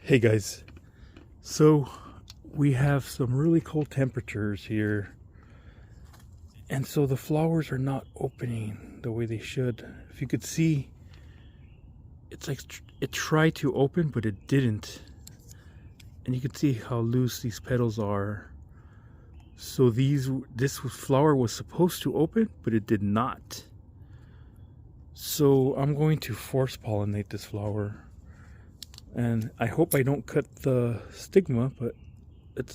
Hey guys, so we have some really cold temperatures here, and so the flowers are not opening the way they should. If you could see, it's like it tried to open but it didn't, and you can see how loose these petals are. So this flower was supposed to open but it did not. So I'm going to force pollinate this flower. And I hope I don't cut the stigma, but let's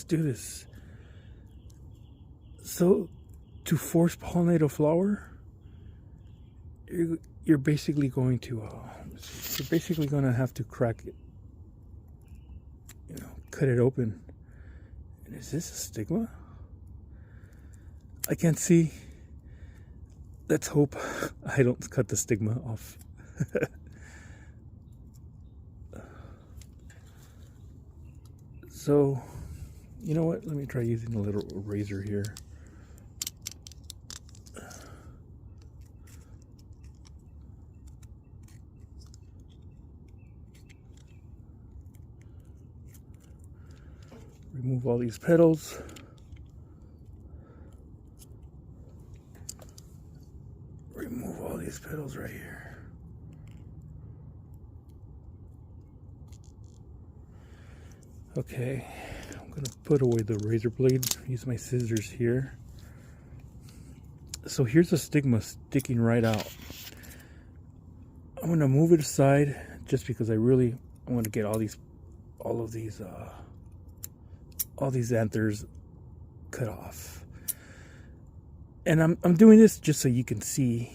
do this. So to force pollinate a flower, you're basically going to have to crack it, cut it open. And is this a stigma? I can't see. Let's hope I don't cut the stigma off. So, you know what? Let me try using a little razor here. Remove all these petals. Remove all these petals right here. Okay, I'm gonna put away the razor blade, use my scissors here. So here's a stigma sticking right out. I'm gonna move it aside just because I want to get all of these anthers cut off. And I'm doing this just so you can see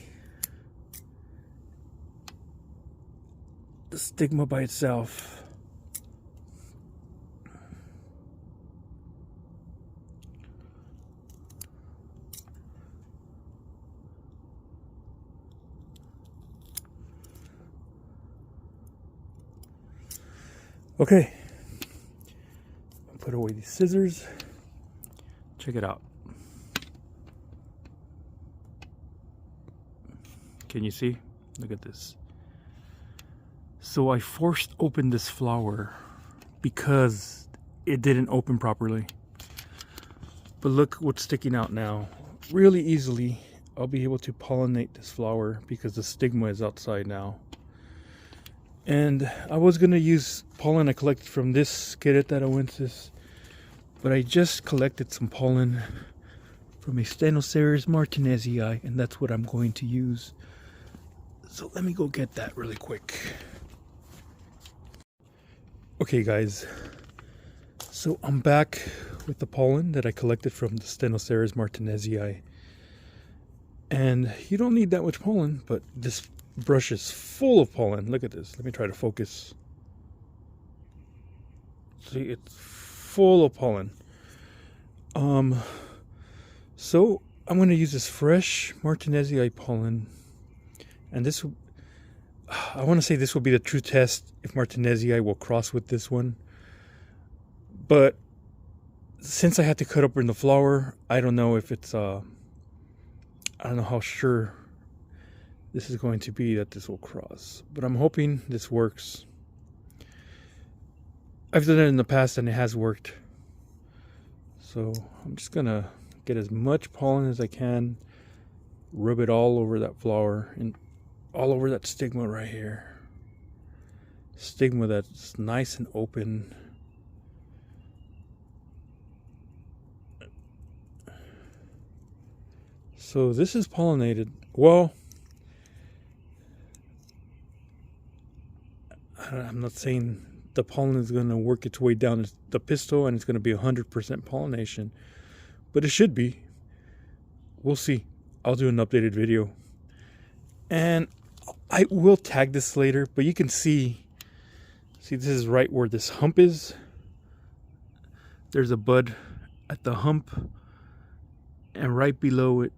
the stigma by itself. Okay, I'll put away these scissors. Check it out. Can you see? Look at this. So I forced open this flower because it didn't open properly. But look what's sticking out now. Really easily, I'll be able to pollinate this flower because the stigma is outside now. And I was going to use pollen I collected from this Stenocereus, but I just collected some pollen from a Stenocereus martinezii, and that's what I'm going to use. So let me go get that really quick. Okay guys, so I'm back with the pollen that I collected from the Stenocereus martinezii. And you don't need that much pollen, but this brush is full of pollen. Look at this. Let me try to focus. See, it's full of pollen. So I'm going to use this fresh martinezii pollen, and I want to say this will be the true test if martinezii will cross with this one. But since I had to cut open the flower, I don't know if it's I don't know how sure this is going to be that this will cross, but I'm hoping this works. I've done it in the past and it has worked. So I'm just gonna get as much pollen as I can, rub it all over that flower and all over that stigma right here. Stigma that's nice and open. So this is pollinated. Well, I'm not saying the pollen is going to work its way down the pistil and it's going to be 100% pollination, but it should be. We'll see. I'll do an updated video. And I will tag this later, but you can see this is right where this hump is. There's a bud at the hump, and right below it,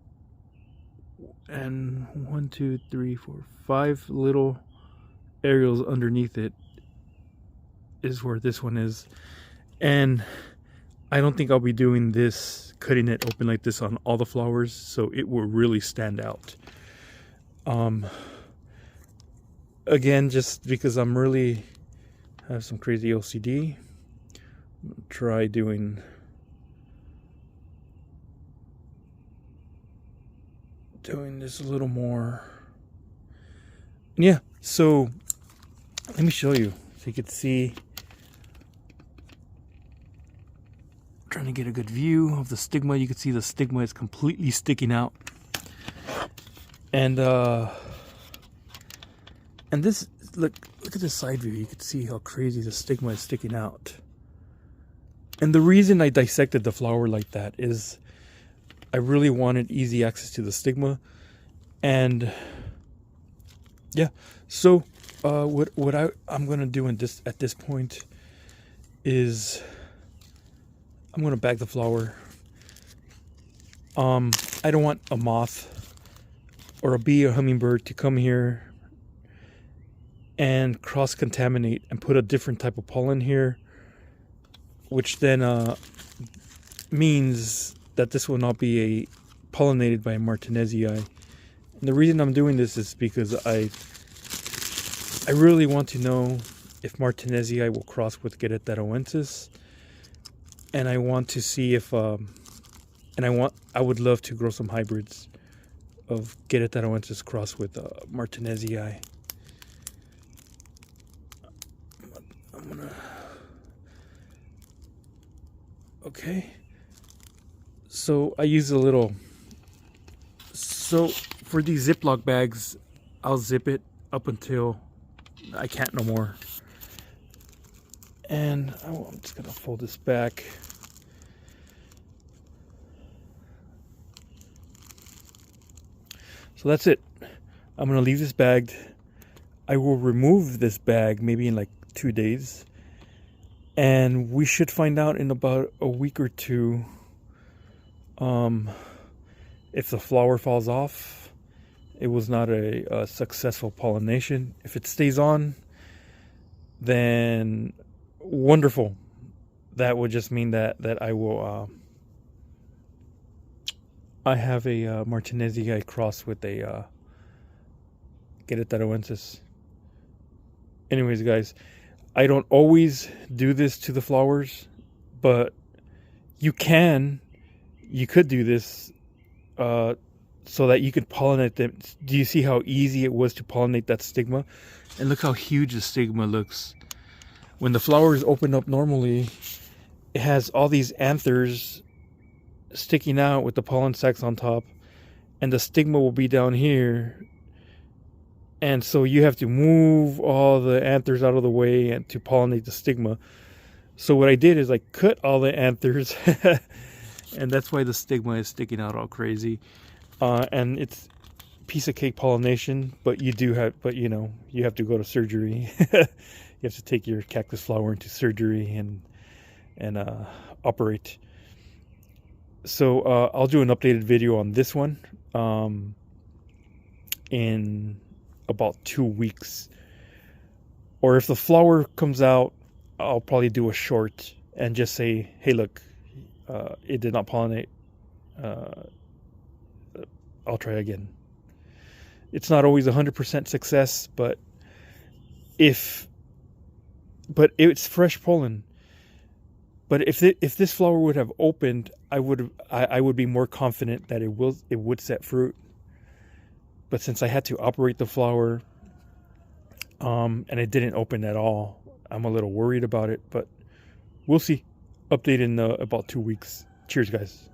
and 1, 2, 3, 4, 5 little areas underneath it is where this one is. And I don't think I'll be doing this, cutting it open like this on all the flowers, so it will really stand out. again, just because I'm really have some crazy OCD, I'm gonna try doing this a little more. Yeah, so let me show you so you can see. I'm trying to get a good view of the stigma. You can see the stigma is completely sticking out. And this, look at this side view. You can see how crazy the stigma is sticking out. And the reason I dissected the flower like that is I really wanted easy access to the stigma. And yeah, so what I'm gonna do at this point is I'm gonna bag the flower. I don't want a moth or a bee or hummingbird to come here and cross-contaminate and put a different type of pollen here, which then means that this will not be pollinated by Martinezii. And the reason I'm doing this is because I really want to know if Martinezii will cross with Guerretaroensis, and I want to see if I would love to grow some hybrids of Guerretaroensis cross with Martinezii. I'm gonna. Okay. So I use a little. So for these Ziploc bags, I'll zip it up until I can't no more. And I'm just gonna fold this back. So that's it. I'm gonna leave this bagged. I will remove this bag maybe in like 2 days. And we should find out in about a week or two if the flower falls off. It was not a successful pollination. If it stays on, then wonderful. That would just mean that I will I have a Martinezii cross with a Guerretaroensis. Anyways, guys, I don't always do this to the flowers, but you could do this so that you could pollinate them. Do you see how easy it was to pollinate that stigma? And look how huge the stigma looks. When the flower is opened up normally, it has all these anthers sticking out with the pollen sacs on top, and the stigma will be down here. And so you have to move all the anthers out of the way and to pollinate the stigma. So what I did is I cut all the anthers and that's why the stigma is sticking out all crazy. And it's piece of cake pollination, but you have to go to surgery. You have to take your cactus flower into surgery and operate. So I'll do an updated video on this one in about 2 weeks. Or if the flower comes out, I'll probably do a short and just say, hey, look, it did not pollinate. I'll try again. It's not always 100% success, but it's fresh pollen. But if this flower would have opened, I would be more confident that it would set fruit. But since I had to operate the flower, and it didn't open at all, I'm a little worried about it. But we'll see. Update in about 2 weeks. Cheers, guys.